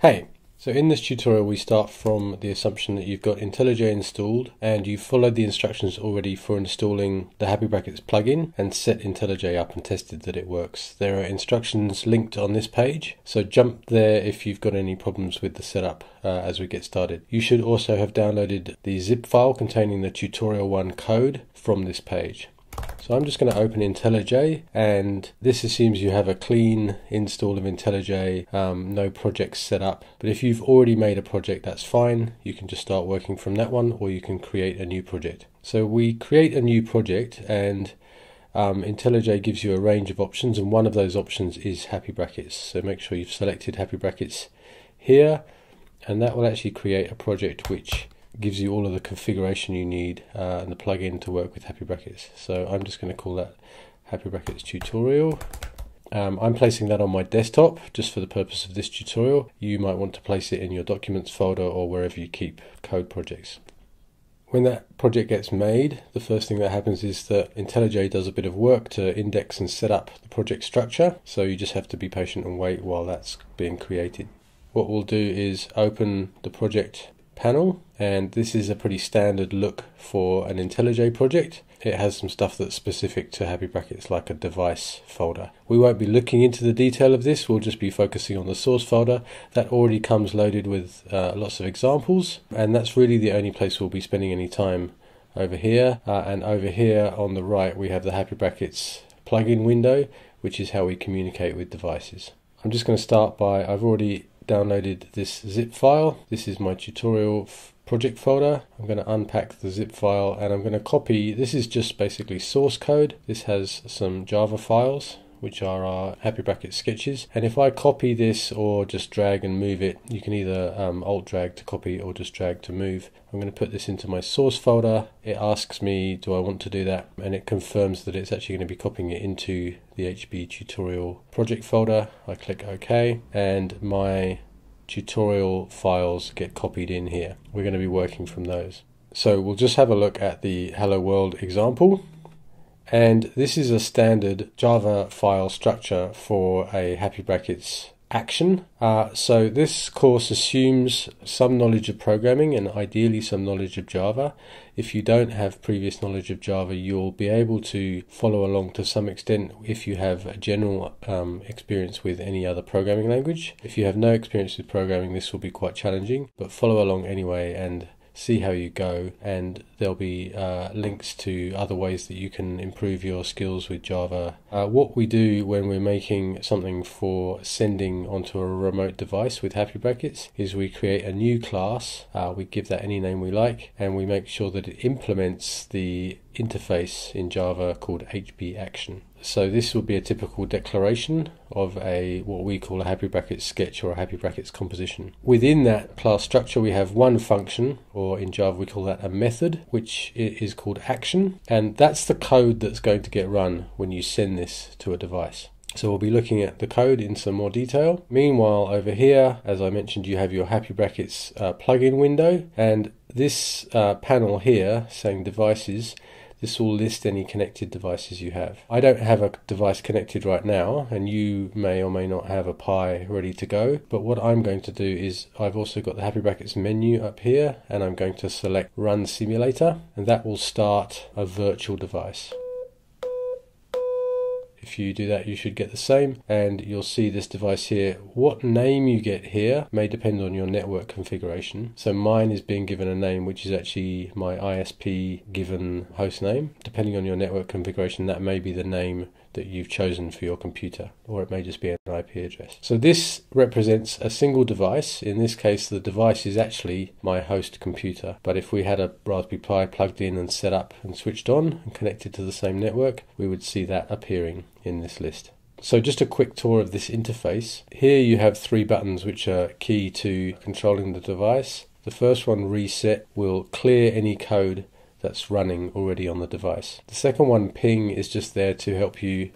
Hey, so in this tutorial we start from the assumption that you've got IntelliJ installed and you've followed the instructions already for installing the HappyBrackets plugin and set IntelliJ up and tested that it works. There are instructions linked on this page, so jump there if you've got any problems with the setup as we get started. You should also have downloaded the zip file containing the tutorial 1 code from this page. So I'm just going to open IntelliJ, and this assumes you have a clean install of IntelliJ, no projects set up. But if you've already made a project, that's fine. You can just start working from that one, or you can create a new project. So we create a new project, and IntelliJ gives you a range of options, and one of those options is HappyBrackets. So make sure you've selected HappyBrackets here, and that will actually create a project which gives you all of the configuration you need and the plugin to work with HappyBrackets. So I'm just going to call that HappyBrackets tutorial. I'm placing that on my desktop just for the purpose of this tutorial. You might want to place it in your documents folder or wherever you keep code projects. When that project gets made, the first thing that happens is that IntelliJ does a bit of work to index and set up the project structure. So you just have to be patient and wait while that's being created. What we'll do is open the project panel, and this is a pretty standard look for an IntelliJ project. It has some stuff that's specific to HappyBrackets, like a device folder. We won't be looking into the detail of this, we'll just be focusing on the source folder. That already comes loaded with lots of examples, and that's really the only place we'll be spending any time over here. And over here on the right we have the HappyBrackets plugin window, which is how we communicate with devices. I'm just going to start by, I've already downloaded this zip file. This is my tutorial project folder. I'm going to unpack the zip file and I'm going to copy. This is just basically source code. This has some Java files which are our HappyBrackets sketches, and if I copy this or just drag and move it, you can either alt drag to copy or just drag to move. I'm going to put this into my source folder. It asks me, do I want to do that? And it confirms that it's actually going to be copying it into the HB tutorial project folder. I click OK, and my tutorial files get copied in here. We're going to be working from those. So we'll just have a look at the Hello World example. And this is a standard Java file structure for a HappyBrackets action. So this course assumes some knowledge of programming and ideally some knowledge of Java. If you don't have previous knowledge of Java, you'll be able to follow along to some extent if you have a general experience with any other programming language. If you have no experience with programming, this will be quite challenging, but follow along anyway and see how you go, and there'll be links to other ways that you can improve your skills with Java. What we do when we're making something for sending onto a remote device with HappyBrackets is we create a new class, we give that any name we like, and we make sure that it implements the interface in Java called HB action. So this will be a typical declaration of what we call a HappyBrackets sketch or a HappyBrackets composition. Within that class structure we have one function, or in Java we call that a method, which is called action, and that's the code that's going to get run when you send this to a device. So we'll be looking at the code in some more detail. Meanwhile, over here, as I mentioned, you have your HappyBrackets plugin window, and this panel here saying devices, this will list any connected devices you have. I don't have a device connected right now, and you may or may not have a Pi ready to go, but what I'm going to do is I've also got the HappyBrackets menu up here, and I'm going to select Run Simulator, and that will start a virtual device. If you do that, you should get the same, and you'll see this device here. What name you get here may depend on your network configuration. So mine is being given a name which is actually my ISP given host name. Depending on your network configuration, that may be the name that you've chosen for your computer, or it may just be an IP address. So this represents a single device. In this case, the device is actually my host computer. But if we had a Raspberry Pi plugged in and set up and switched on and connected to the same network, we would see that appearing in this list. So just a quick tour of this interface. Here you have 3 buttons which are key to controlling the device. The first one, reset, will clear any code that's running already on the device. The second one, ping, is just there to help you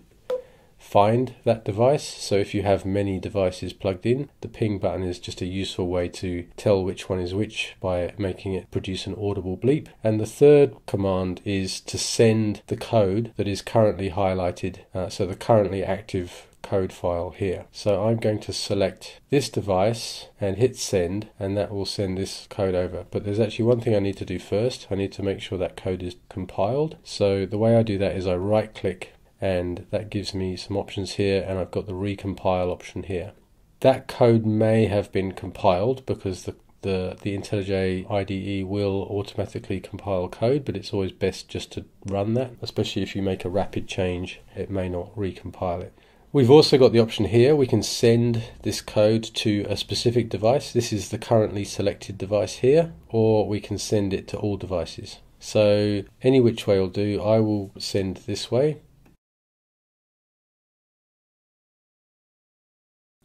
find that device. So if you have many devices plugged in, the ping button is just a useful way to tell which one is which by making it produce an audible bleep. And the third command is to send the code that is currently highlighted, so the currently active code file here. So I'm going to select this device and hit send, and that will send this code over. But there's actually one thing I need to do first. I need to make sure that code is compiled. So the way I do that is I right click, and that gives me some options here, and I've got the recompile option here. That code may have been compiled because the IntelliJ IDE will automatically compile code, but it's always best just to run that, especially if you make a rapid change, it may not recompile it. We've also got the option here, we can send this code to a specific device. This is the currently selected device here, or we can send it to all devices. So any which way will do. I will send this way.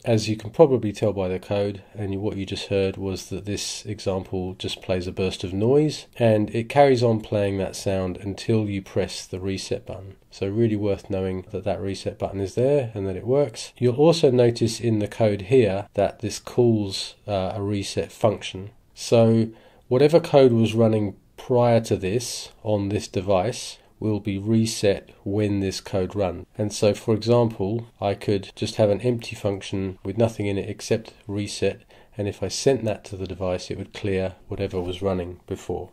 As you can probably tell by the code, and what you just heard was that this example just plays a burst of noise, and it carries on playing that sound until you press the reset button. So really worth knowing that that reset button is there and that it works. You'll also notice in the code here that this calls a reset function. So whatever code was running prior to this on this device will be reset when this code runs. And so, for example, I could just have an empty function with nothing in it except reset, and if I sent that to the device, it would clear whatever was running before.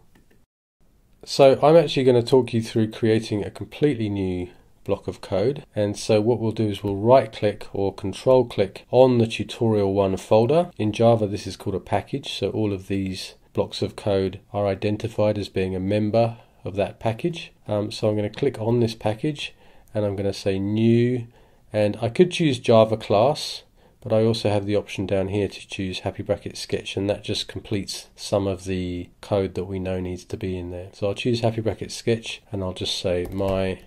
So I'm actually going to talk you through creating a completely new block of code, and so what we'll do is we'll right click or control click on the tutorial 1 folder. In Java this is called a package, so all of these blocks of code are identified as being a member of that package. So I'm going to click on this package, and I'm going to say new, and I could choose Java class, but I also have the option down here to choose HappyBrackets sketch, and that just completes some of the code that we know needs to be in there. So I'll choose HappyBrackets sketch, and I'll just say my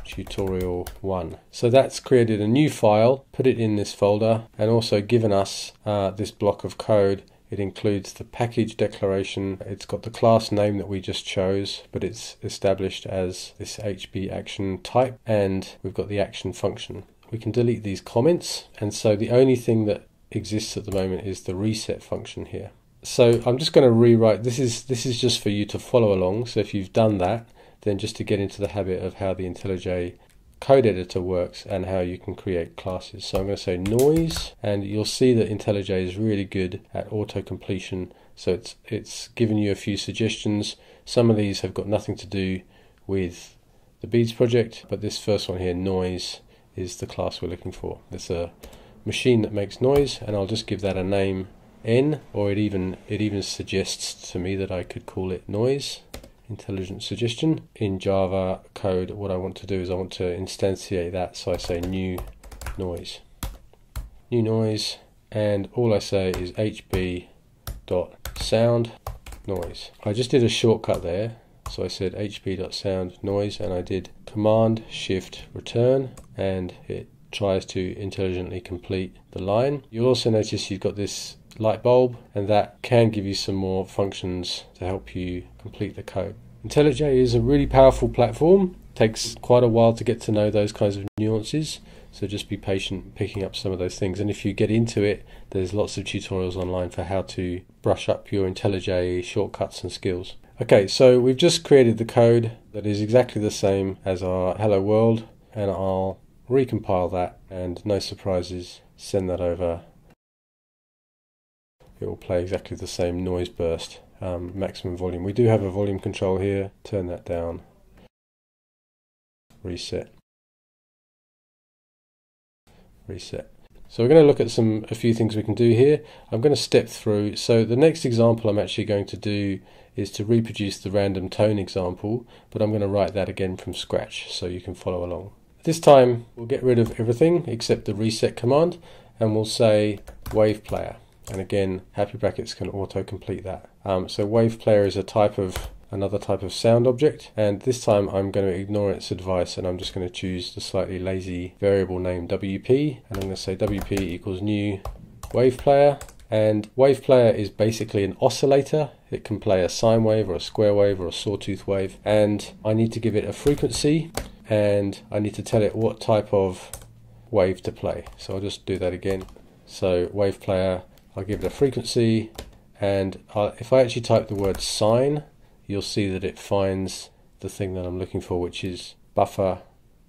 tutorial 1. So that's created a new file, put it in this folder, and also given us this block of code. It includes the package declaration, it's got the class name that we just chose, but it's established as this HB action type, and we've got the action function. We can delete these comments, and so the only thing that exists at the moment is the reset function here. So I'm just going to rewrite, this is just for you to follow along, so if you've done that, then just to get into the habit of how the IntelliJ code editor works and how you can create classes. So I'm going to say noise, and you'll see that IntelliJ is really good at auto completion, so it's given you a few suggestions. Some of these have got nothing to do with the beads project, but this first one here, noise, is the class we're looking for. It's a machine that makes noise, and I'll just give that a name N, or it even suggests to me that I could call it noise. Intelligent suggestion. In Java code, what I want to do is I want to instantiate that, so I say new noise, and all I say is hb.sound noise. I just did a shortcut there, so I said hb.sound noise, and I did Command Shift return, and it tries to intelligently complete the line. You'll also notice you've got this light bulb, and that can give you some more functions to help you complete the code. IntelliJ is a really powerful platform. It takes quite a while to get to know those kinds of nuances, so just be patient picking up some of those things, and if you get into it, there's lots of tutorials online for how to brush up your IntelliJ shortcuts and skills. Okay, so we've just created the code that is exactly the same as our hello world, and I'll recompile that, and no surprises, send that over. It will play exactly the same noise burst, maximum volume. We do have a volume control here, turn that down, reset. So we're going to look at a few things we can do here. I'm going to step through. So the next example I'm actually going to do is to reproduce the random tone example, but I'm going to write that again from scratch so you can follow along. This time we'll get rid of everything except the reset command, and we'll say wave player. And again, HappyBrackets can auto-complete that. So wave player is another type of sound object, and this time I'm going to ignore its advice, and I'm just going to choose the slightly lazy variable name WP, and I'm going to say WP equals new wave player. And wave player is basically an oscillator. It can play a sine wave or a square wave or a sawtooth wave, and I need to give it a frequency, and I need to tell it what type of wave to play. So I'll just do that again. So wave player, I'll give it a frequency, and if I actually type the word sine, you'll see that it finds the thing that I'm looking for, which is buffer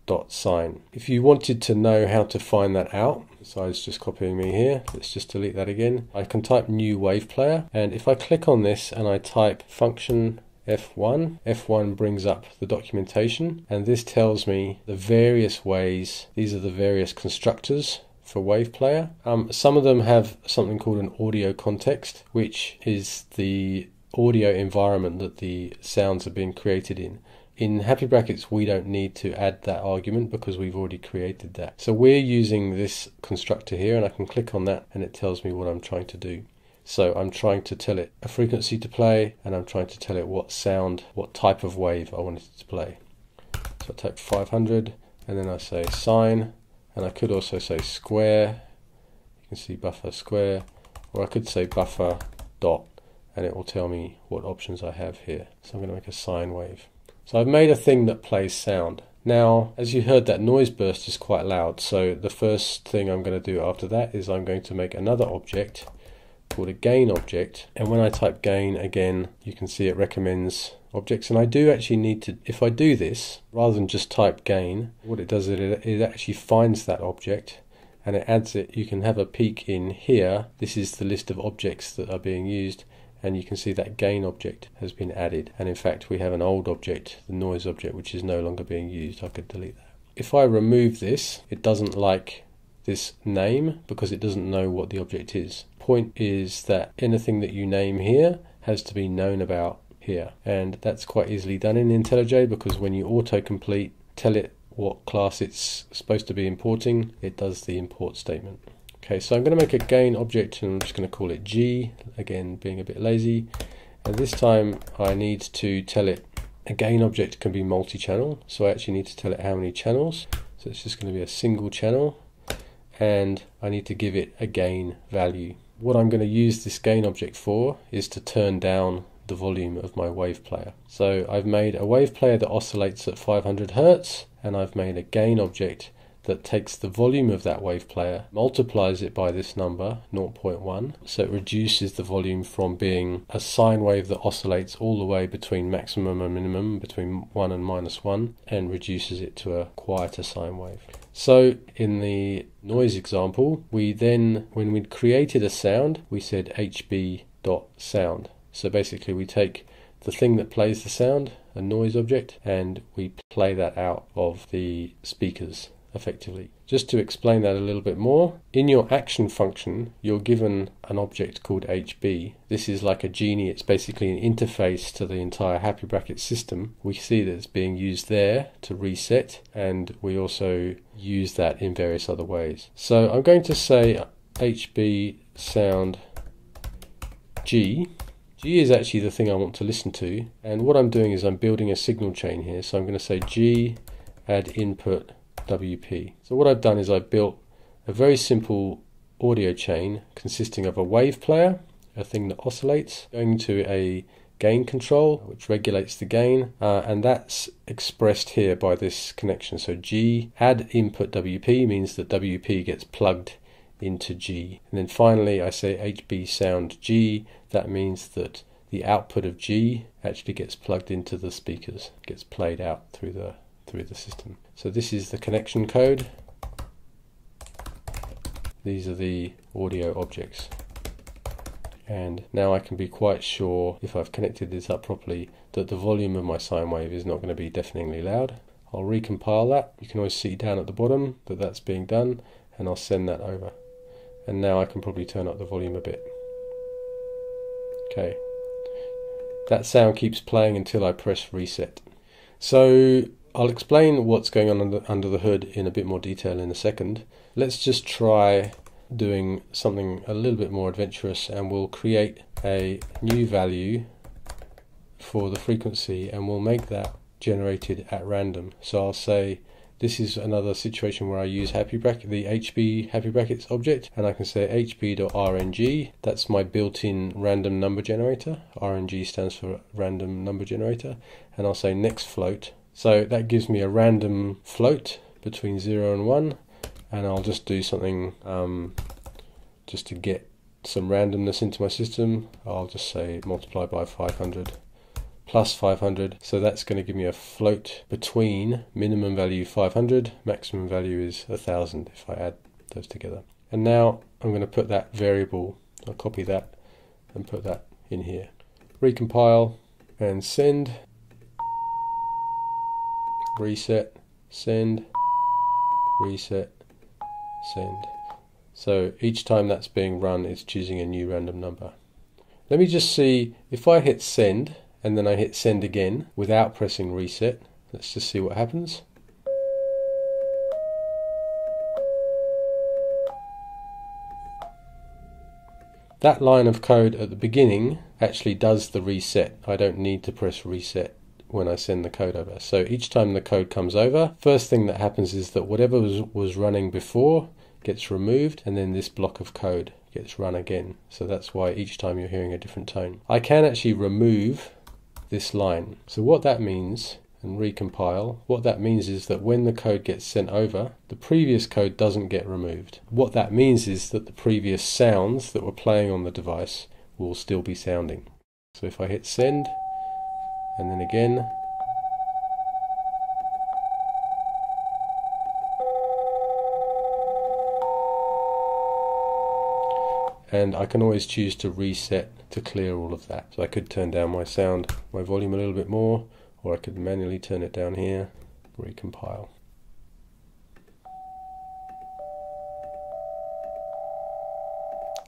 .sine. If you wanted to know how to find that out, besides just copying me here, let's just delete that again. I can type new wave player, and if I click on this and I type function F1, F1 brings up the documentation, and this tells me the various ways, these are the various constructors for wave player. Some of them have something called an audio context, which is the audio environment that the sounds are being created in. In HappyBrackets, we don't need to add that argument because we've already created that. So we're using this constructor here, and I can click on that and it tells me what I'm trying to do. So I'm trying to tell it a frequency to play, and I'm trying to tell it what sound, what type of wave I want it to play. So I type 500 and then I say sine, and I could also say square. You can see buffer square, or I could say buffer dot, and it will tell me what options I have here. So I'm going to make a sine wave. So I've made a thing that plays sound. Now, as you heard, that noise burst is quite loud, so the first thing I'm going to do after that is I'm going to make another object called a gain object, and when I type gain again, you can see it recommends objects, and I do actually need to, if I do this, rather than just type gain, what it does is it actually finds that object and it adds it. You can have a peek in here. This is the list of objects that are being used, and you can see that gain object has been added, and in fact we have an old object, the noise object, which is no longer being used. I could delete that. If I remove this, it doesn't like this name because it doesn't know what the object is. Point is that anything that you name here has to be known about here, and that's quite easily done in IntelliJ, because when you autocomplete, tell it what class it's supposed to be importing, it does the import statement. Okay, so I'm going to make a gain object and I'm just going to call it G, again being a bit lazy, and this time I need to tell it a gain object can be multi-channel, so I actually need to tell it how many channels. So it's just going to be a single channel, and I need to give it a gain value. What I'm going to use this gain object for is to turn down the volume of my wave player. So I've made a wave player that oscillates at 500 Hertz, and I've made a gain object that takes the volume of that wave player, multiplies it by this number, 0.1, so it reduces the volume from being a sine wave that oscillates all the way between maximum and minimum, between 1 and -1, and reduces it to a quieter sine wave. So in the noise example, we then, when we'd created a sound, we said hb.sound. So basically we take the thing that plays the sound, a noise object, and we play that out of the speakers effectively. Just to explain that a little bit more, in your action function you're given an object called HB. This is like a genie, it's basically an interface to the entire HappyBrackets system. We see that it's being used there to reset, and we also use that in various other ways. So I'm going to say HB sound G. G is actually the thing I want to listen to, and what I'm doing is I'm building a signal chain here. So I'm going to say G add input WP. So what I've done is I've built a very simple audio chain consisting of a wave player, a thing that oscillates, going to a gain control which regulates the gain, and that's expressed here by this connection. So G add input WP means that WP gets plugged into G, and then finally I say HB sound G. That means that the output of G actually gets plugged into the speakers, gets played out through the system. So this is the connection code. These are the audio objects, and now I can be quite sure, if I've connected this up properly, that the volume of my sine wave is not going to be deafeningly loud. I'll recompile that. You can always see down at the bottom that that's being done, and I'll send that over. And now I can probably turn up the volume a bit. Okay, that sound keeps playing until I press reset. So I'll explain what's going on under the hood in a bit more detail in a second. Let's just try doing something a little bit more adventurous, and we'll create a new value for the frequency, and we'll make that generated at random. So I'll say this is another situation where I use the HB HappyBrackets object, and I can say hb.rng. That's my built-in random number generator. RNG stands for random number generator, and I'll say next float. So that gives me a random float between 0 and 1, and I'll just do something just to get some randomness into my system. I'll just say multiply by 500 plus 500. So that's going to give me a float between minimum value 500, maximum value is 1000 if I add those together. And now I'm going to put that variable, I'll copy that and put that in here. Recompile and send, reset, send, reset, send. So each time that's being run, it's choosing a new random number. Let me just see, if I hit send and then I hit send again without pressing reset, let's just see what happens. That line of code at the beginning actually does the reset. I don't need to press reset when I send the code over. So each time the code comes over, first thing that happens is that whatever was running before gets removed, and then this block of code gets run again. So that's why each time you're hearing a different tone. I can actually remove this line. So what that means, and recompile, what that means is that when the code gets sent over, the previous code doesn't get removed. What that means is that the previous sounds that were playing on the device will still be sounding. So if I hit send, and then again, and I can always choose to reset to clear all of that. So I could turn down my sound, my volume a little bit more, or I could manually turn it down here, recompile.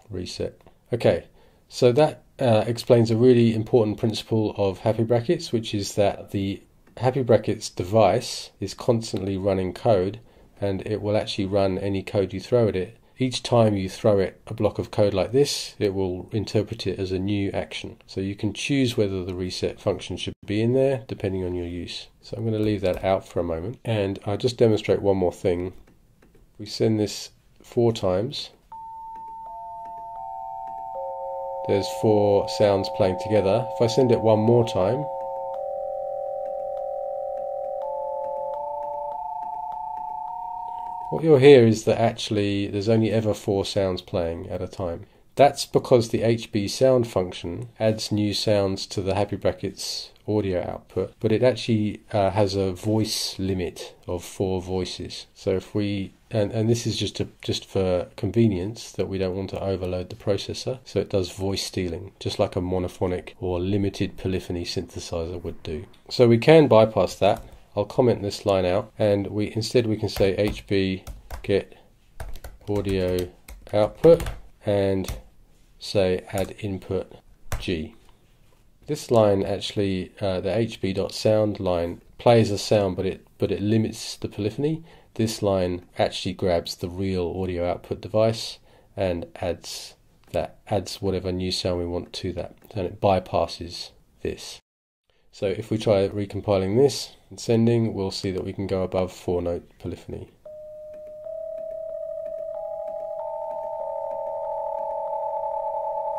Reset. Okay, so that explains a really important principle of HappyBrackets, which is that the HappyBrackets device is constantly running code, and it will actually run any code you throw at it. Each time you throw it a block of code like this, it will interpret it as a new action. So you can choose whether the reset function should be in there depending on your use. So I'm going to leave that out for a moment, and I'll just demonstrate one more thing. We send this 4 times. There's 4 sounds playing together. If I send it one more time, what you'll hear is that actually there's only ever 4 sounds playing at a time. That's because the HB sound function adds new sounds to the HappyBrackets audio output, but it actually has a voice limit of 4 voices. So if we, and this is just for convenience, that we don't want to overload the processor, so it does voice stealing, just like a monophonic or limited polyphony synthesizer would do. So we can bypass that. I'll comment this line out, and instead we can say HB get audio output and say add input G. This line actually, the HB.sound line plays a sound, but it limits the polyphony. This line actually grabs the real audio output device and adds whatever new sound we want to that, and it bypasses this. So if we try recompiling this and sending, we'll see that we can go above 4-note polyphony.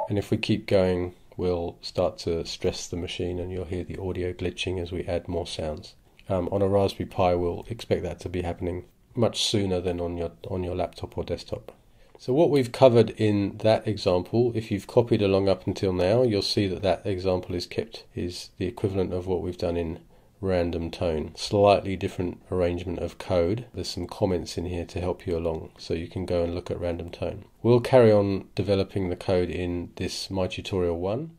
And if we keep going, we'll start to stress the machine and you'll hear the audio glitching as we add more sounds. On a Raspberry Pi, we'll expect that to be happening much sooner than on your laptop or desktop. So what we've covered in that example, if you've copied along up until now, you'll see that that example is the equivalent of what we've done in random tone. Slightly different arrangement of code. There's some comments in here to help you along, so you can go and look at random tone. We'll carry on developing the code in this My Tutorial 1.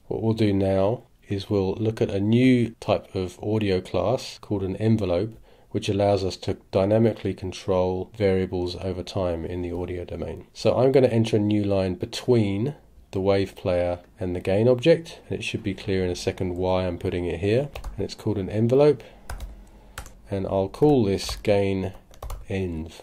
What we'll do now is we'll look at a new type of audio class called an envelope, which allows us to dynamically control variables over time in the audio domain. So I'm going to enter a new line between the wave player and the gain object, and it should be clear in a second why I'm putting it here, and it's called an envelope, and I'll call this gain env,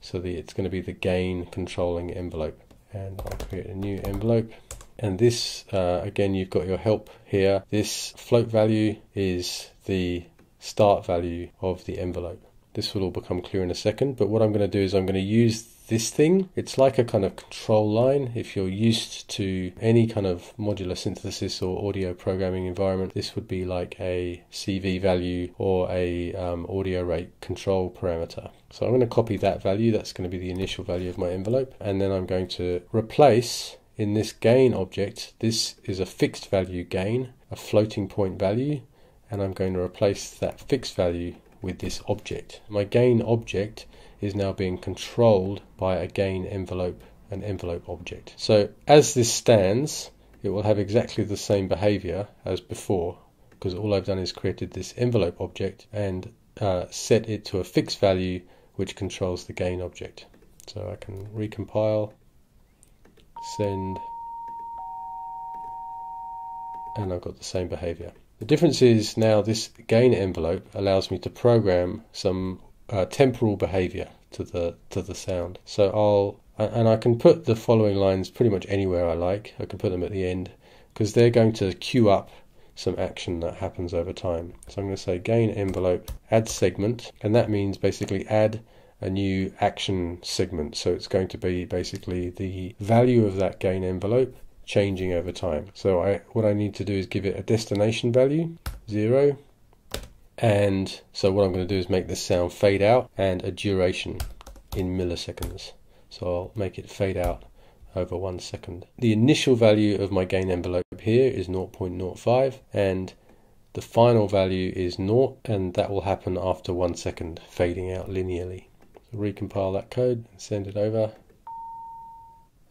so that it's going to be the gain controlling envelope, and I'll create a new envelope. And this again, you've got your help here. This float value is the start value of the envelope. This will all become clear in a second, but what I'm going to do is I'm going to use this thing. It's like a kind of control line. If you're used to any kind of modular synthesis or audio programming environment, this would be like a CV value or a audio rate control parameter. So I'm going to copy that value. That's going to be the initial value of my envelope, and then I'm going to replace in this gain object, this is a fixed value gain, a floating point value, and I'm going to replace that fixed value with this object. My gain object is now being controlled by a gain envelope, an envelope object. So as this stands, it will have exactly the same behavior as before, because all I've done is created this envelope object and set it to a fixed value which controls the gain object. So I can recompile, send, and I've got the same behavior. The difference is now this gain envelope allows me to program some temporal behavior to the sound. So I can put the following lines pretty much anywhere I like. I can put them at the end because they're going to queue up some action that happens over time. So I'm going to say gain envelope, add segment, and that means basically add a new action segment. So it's going to be basically the value of that gain envelope changing over time. So what I need to do is give it a destination value, 0, and so what I'm going to do is make this sound fade out and a duration in milliseconds. So I'll make it fade out over 1 second. The initial value of my gain envelope here is 0.05 and the final value is 0, and that will happen after 1 second, fading out linearly. So recompile that code and send it over,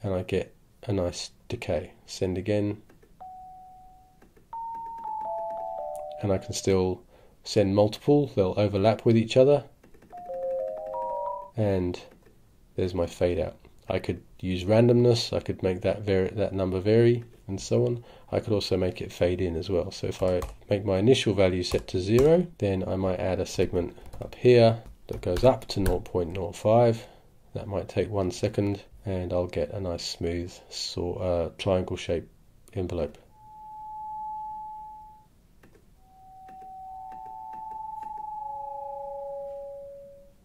and I get a nice decay. Send again, and I can still send multiple, they'll overlap with each other, and there's my fade out. I could use randomness, I could make that number vary, and so on. I could also make it fade in as well. So if I make my initial value set to 0, then I might add a segment up here that goes up to 0.05. That might take 1 second, and I'll get a nice smooth triangle shaped envelope.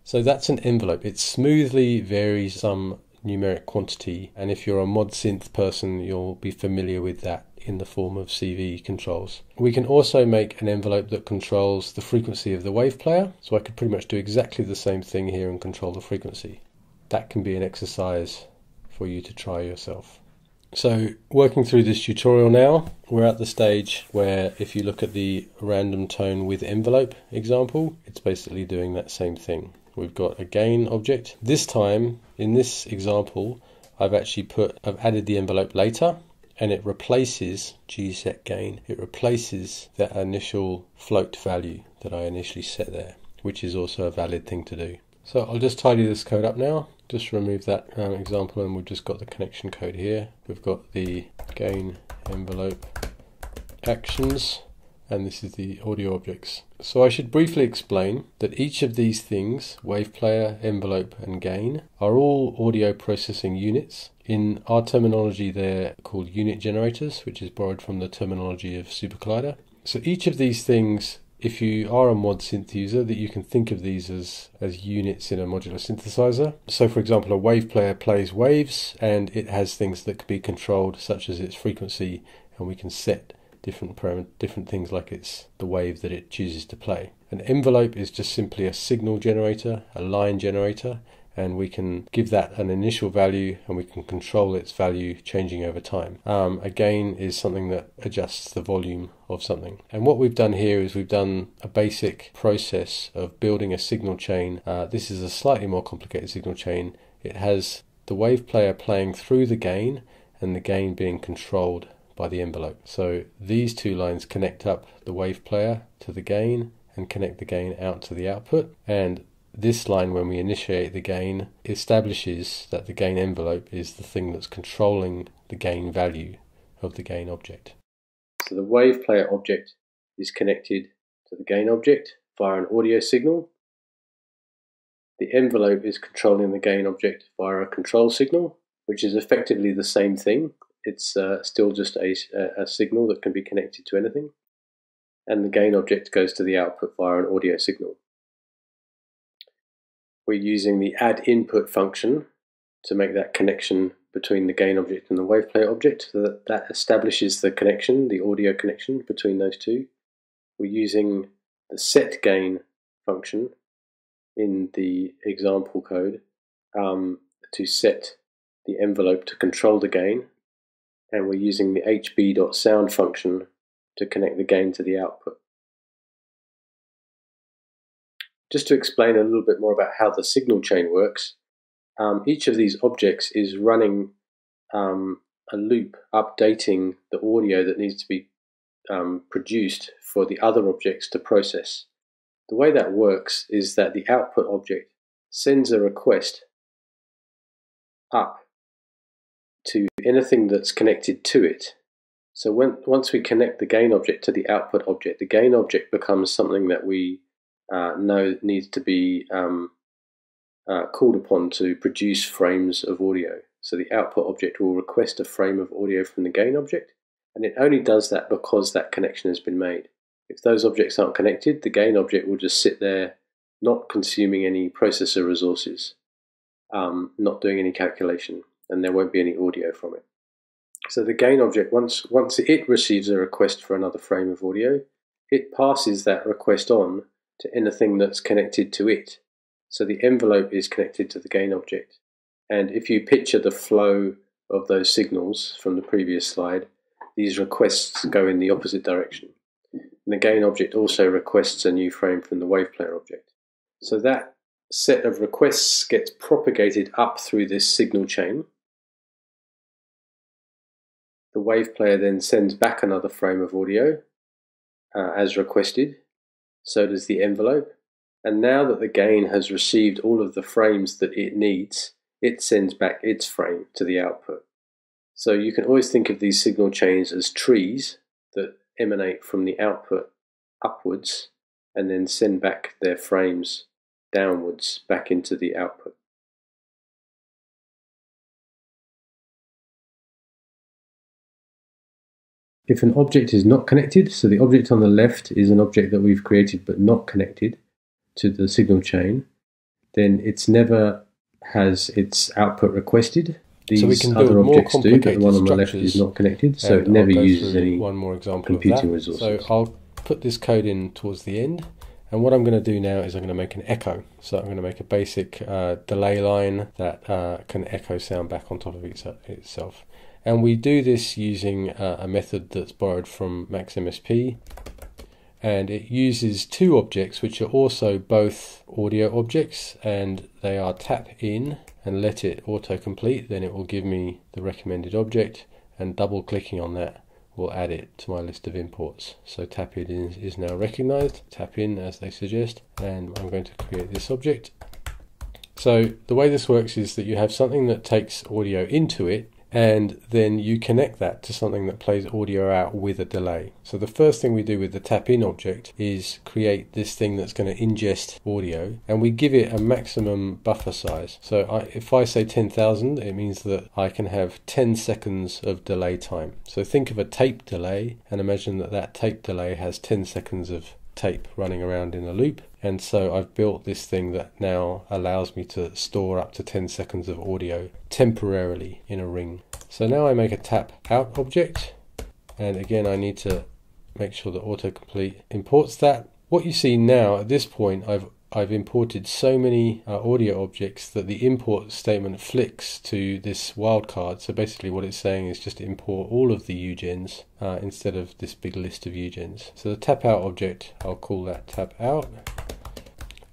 So that's an envelope. It smoothly varies some numeric quantity, and if you're a mod synth person, you'll be familiar with that in the form of CV controls. We can also make an envelope that controls the frequency of the wave player. So I could pretty much do exactly the same thing here and control the frequency. That can be an exercise for you to try yourself. So working through this tutorial now, we're at the stage where if you look at the random tone with envelope example, it's basically doing that same thing. We've got a gain object. This time, in this example, I've added the envelope later, and it replaces gset gain. It replaces that initial float value that I initially set there, which is also a valid thing to do. So I'll just tidy this code up now. Just remove that example, and we've just got the connection code here. We've got the gain envelope actions, and this is the audio objects. So I should briefly explain that each of these things, wave player, envelope and gain, are all audio processing units. In our terminology they're called unit generators, which is borrowed from the terminology of SuperCollider. So each of these things, if you are a mod synth user, that you can think of these as units in a modular synthesizer. So for example, a wave player plays waves, and it has things that can be controlled, such as its frequency, and we can set different things like it's the wave that it chooses to play. An envelope is just simply a signal generator, a line generator, and we can give that an initial value and we can control its value changing over time. A gain is something that adjusts the volume of something. And what we've done here is we've done a basic process of building a signal chain. This is a slightly more complicated signal chain. It has the wave player playing through the gain and the gain being controlled by the envelope. So these two lines connect up the wave player to the gain and connect the gain out to the output, and this line, when we initiate the gain, establishes that the gain envelope is the thing that's controlling the gain value of the gain object. So the wave player object is connected to the gain object via an audio signal. The envelope is controlling the gain object via a control signal, which is effectively the same thing. It's still just a signal that can be connected to anything. And the gain object goes to the output via an audio signal. We're using the add input function to make that connection between the gain object and the wave player object, so that establishes the connection, the audio connection between those two. We're using the set gain function in the example code to set the envelope to control the gain. and we're using the hb.sound function to connect the gain to the output. Just to explain a little bit more about how the signal chain works, each of these objects is running a loop updating the audio that needs to be produced for the other objects to process. The way that works is that the output object sends a request up to anything that's connected to it. So once we connect the gain object to the output object, the gain object becomes something that we know needs to be called upon to produce frames of audio. So the output object will request a frame of audio from the gain object, and it only does that because that connection has been made. If those objects aren't connected, the gain object will just sit there, not consuming any processor resources, not doing any calculation, and there won't be any audio from it. So the gain object, once it receives a request for another frame of audio, it passes that request on to anything that's connected to it. So the envelope is connected to the gain object. And if you picture the flow of those signals from the previous slide, these requests go in the opposite direction. And the gain object also requests a new frame from the wave player object. So that set of requests gets propagated up through this signal chain. The wave player then sends back another frame of audio as requested. So does the envelope. And now that the gain has received all of the frames that it needs, it sends back its frame to the output. So you can always think of these signal chains as trees that emanate from the output upwards and then send back their frames downwards back into the output. If an object is not connected, so the object on the left is an object that we've created but not connected to the signal chain, then it's never has its output requested. These other objects do, but the one on the left is not connected, so it never uses any computing resources. So I'll put this code in towards the end, and what I'm going to do now is I'm going to make an echo. So I'm going to make a basic delay line that can echo sound back on top of itself. And we do this using a method that's borrowed from MaxMSP, and it uses two objects which are also both audio objects, and they are TapIn and let it autocomplete. Then it will give me the recommended object, and double clicking on that will add it to my list of imports. So TapIn is now recognized, TapIn as they suggest, and I'm going to create this object. So the way this works is that you have something that takes audio into it, and then you connect that to something that plays audio out with a delay. So the first thing we do with the TapIn object is create this thing that's going to ingest audio, and we give it a maximum buffer size. So if I say 10,000, it means that I can have 10 seconds of delay time. So think of a tape delay and imagine that that tape delay has 10 seconds of tape running around in a loop. And so I've built this thing that now allows me to store up to 10 seconds of audio temporarily in a ring. So now I make a TapOut object, and again I need to make sure that autocomplete imports that. What you see now at this point, I've imported so many audio objects that the import statement flicks to this wildcard. So basically what it's saying is just import all of the UGens instead of this big list of UGens. So the TapOut object, I'll call that TapOut.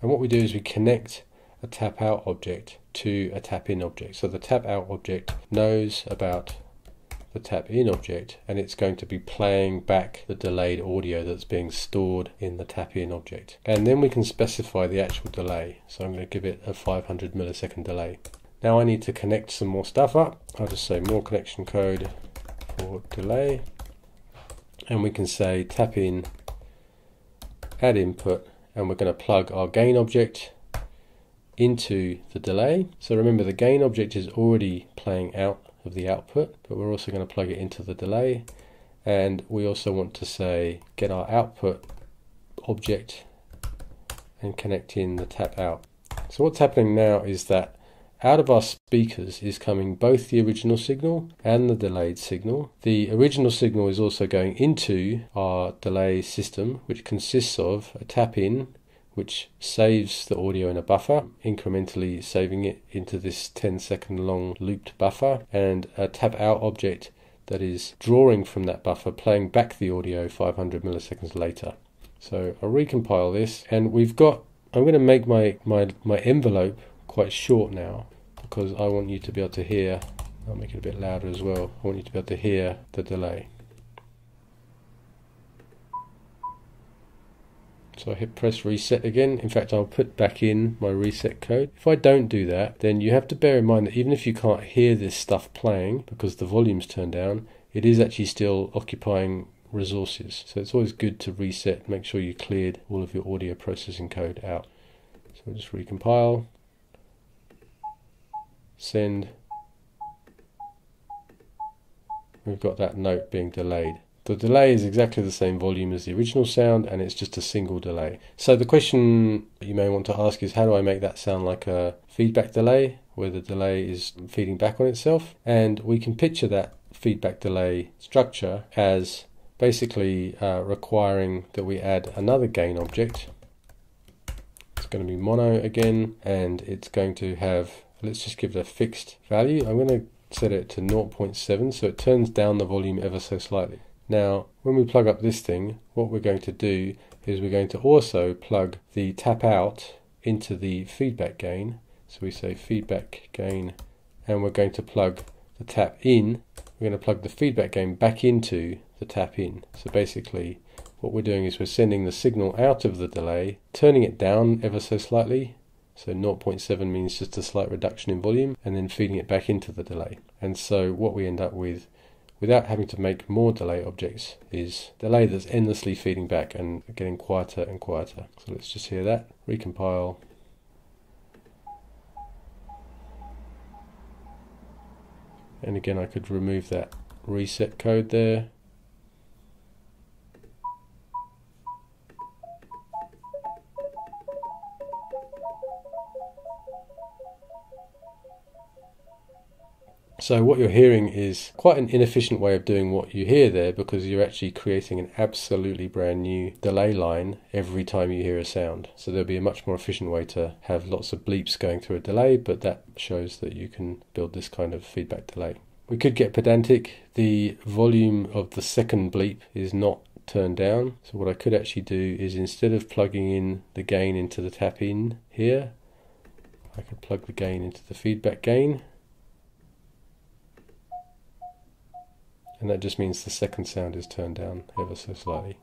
And what we do is we connect a TapOut object to a TapIn object. So the TapOut object knows about the TapIn object, and it's going to be playing back the delayed audio that's being stored in the TapIn object. And then we can specify the actual delay. So I'm going to give it a 500 millisecond delay. Now I need to connect some more stuff up. I'll just say more connection code for delay, and we can say TapIn add input, and we're going to plug our gain object into the delay. So remember, the gain object is already playing out of the output, but we're also going to plug it into the delay, and we also want to say get our output object and connect in the TapOut. So what's happening now is that out of our speakers is coming both the original signal and the delayed signal. The original signal is also going into our delay system, which consists of a TapIn, which saves the audio in a buffer, incrementally saving it into this 10-second long looped buffer, and a TapOut object that is drawing from that buffer, playing back the audio 500 milliseconds later. So I'll recompile this, and I'm going to make my envelope quite short now, because I want you to be able to hear. I'll make it a bit louder as well. I want you to be able to hear the delay. So I hit press reset again. In fact, I'll put back in my reset code. If I don't do that, then you have to bear in mind that even if you can't hear this stuff playing because the volume's turned down, it is actually still occupying resources. So it's always good to reset, make sure you cleared all of your audio processing code out. So we'll just recompile, send. We've got that note being delayed. The delay is exactly the same volume as the original sound, and it's just a single delay. So the question you may want to ask is, how do I make that sound like a feedback delay, where the delay is feeding back on itself? And we can picture that feedback delay structure as basically requiring that we add another gain object. It's going to be mono again, and it's going to have, let's just give it a fixed value. I'm going to set it to 0.7, so it turns down the volume ever so slightly. Now, when we plug up this thing, what we're going to do is we're going to also plug the TapOut into the feedback gain. So we say feedback gain, and we're going to plug the TapIn. We're going to plug the feedback gain back into the TapIn. So basically, what we're doing is we're sending the signal out of the delay, turning it down ever so slightly. So 0.7 means just a slight reduction in volume, and then feeding it back into the delay. And so what we end up with, without having to make more delay objects, is delay that's endlessly feeding back and getting quieter and quieter. So let's just hear that. Recompile. And again, I could remove that reset code there. So what you're hearing is quite an inefficient way of doing what you hear there, because you're actually creating an absolutely brand new delay line every time you hear a sound. So there'll be a much more efficient way to have lots of bleeps going through a delay, but that shows that you can build this kind of feedback delay. We could get pedantic. The volume of the second bleep is not turned down. So what I could actually do is, instead of plugging in the gain into the TapIn here, I could plug the gain into the feedback gain. And that just means the second sound is turned down ever so slightly.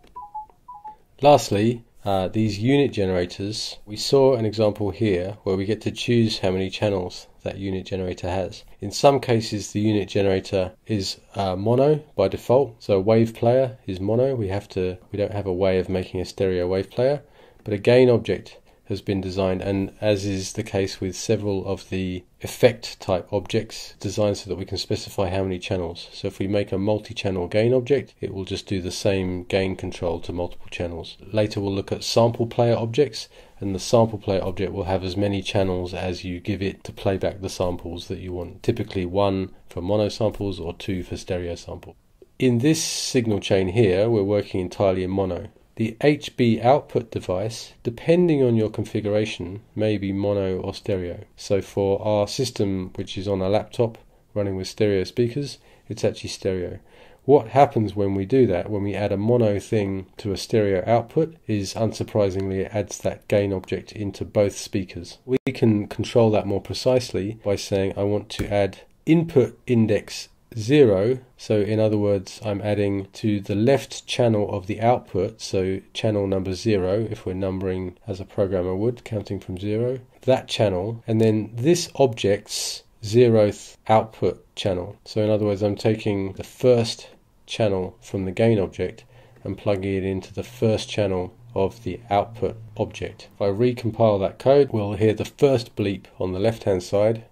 Lastly, these unit generators. We saw an example here where we get to choose how many channels that unit generator has. In some cases, the unit generator is mono by default. So a wave player is mono. We don't have a way of making a stereo wave player, but a gain object has been designed, and as is the case with several of the effect type objects, designed so that we can specify how many channels. So if we make a multi-channel gain object, it will just do the same gain control to multiple channels. Later we'll look at sample player objects, and the sample player object will have as many channels as you give it to play back the samples that you want, typically 1 for mono samples or 2 for stereo sample. In this signal chain here, we're working entirely in mono. The HB output device, depending on your configuration, may be mono or stereo. So for our system, which is on a laptop running with stereo speakers, it's actually stereo. What happens when we do that, when we add a mono thing to a stereo output, is unsurprisingly it adds that gain object into both speakers. We can control that more precisely by saying I want to add input index 0, so in other words I'm adding to the left channel of the output, so channel number 0, if we're numbering as a programmer would, counting from 0, that channel, and then this object's 0th output channel. So in other words, I'm taking the first channel from the gain object and plugging it into the first channel of the output object. If I recompile that code, we'll hear the first bleep on the left hand side,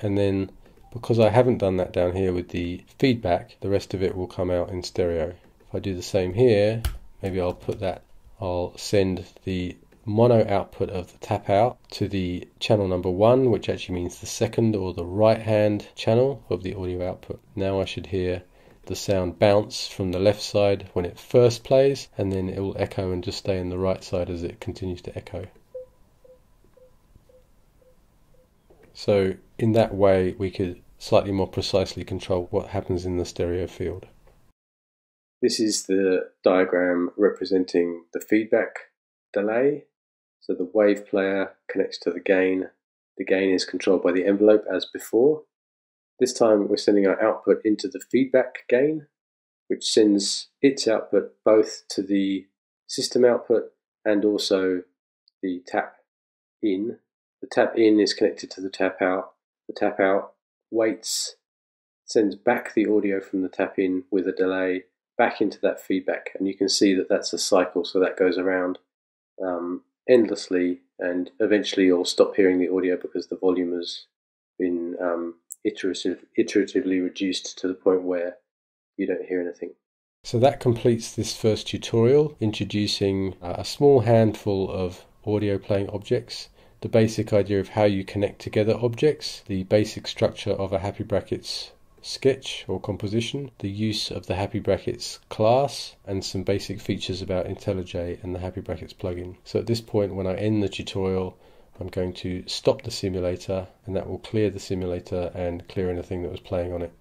and then because I haven't done that down here with the feedback, the rest of it will come out in stereo. If I do the same here, maybe I'll send the mono output of the TapOut to the channel number 1, which actually means the second or the right hand channel of the audio output. Now I should hear the sound bounce from the left side when it first plays, and then it will echo and just stay in the right side as it continues to echo. So in that way we could slightly more precisely control what happens in the stereo field. This is the diagram representing the feedback delay. So the wave player connects to the gain. The gain is controlled by the envelope as before. This time we're sending our output into the feedback gain, which sends its output both to the system output and also the TapIn. The TapIn is connected to the TapOut. The TapOut waits, sends back the audio from the TapIn with a delay back into that feedback, and you can see that that's a cycle, so that goes around endlessly, and eventually you'll stop hearing the audio because the volume has been iteratively reduced to the point where you don't hear anything. So that completes this first tutorial, introducing a small handful of audio playing objects, the basic idea of how you connect together objects, the basic structure of a HappyBrackets sketch or composition, the use of the HappyBrackets class, and some basic features about IntelliJ and the HappyBrackets plugin. So at this point, when I end the tutorial, I'm going to stop the simulator, and that will clear the simulator and clear anything that was playing on it.